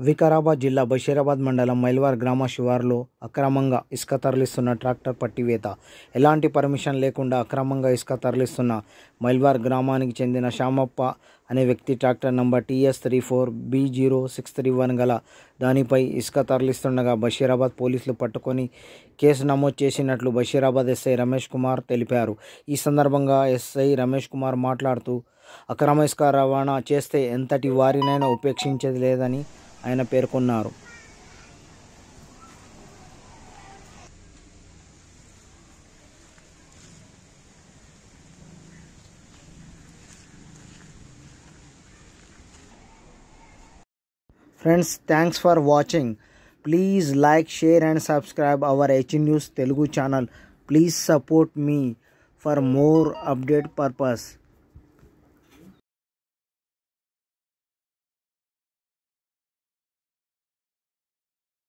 వికారాబాద్ జిల్లా బషీరాబాద్ మండలం మైల్వార్ గ్రామ శివారులో అక్రమంగా ఇసుక తరలిస్తున్న ట్రాక్టర్ పట్టివేత. ఎలాంటి పర్మిషన్ లేకుండా అక్రమంగా ఇసుక తరలిస్తున్న మైల్వార్ గ్రామానికి చెందిన శ్యామప్ప అనే వ్యక్తి ట్రాక్టర్ నంబర్ TS34B0631 గల దానిపై ఇసుక తరలిస్తుండగా బషీరాబాద్ పోలీసులు పట్టుకొని కేసు నమోదు చేసినట్లు బషీరాబాద్ ఎస్ఐ రమేష్ కుమార్ తెలిపారు. ఈ సందర్భంగా ఎస్ఐ రమేష్ కుమార్ మాట్లాడుతూ అక్రమ ఇసుక రవాణా చేస్తే ఎంతటి వారినైనా ఉపేక్షించేది లేదని ఆయన పేర్కొన్నారు. Friends, thanks for watching. Please like, share and subscribe our H News Telugu channel. Please support me for more update purpose.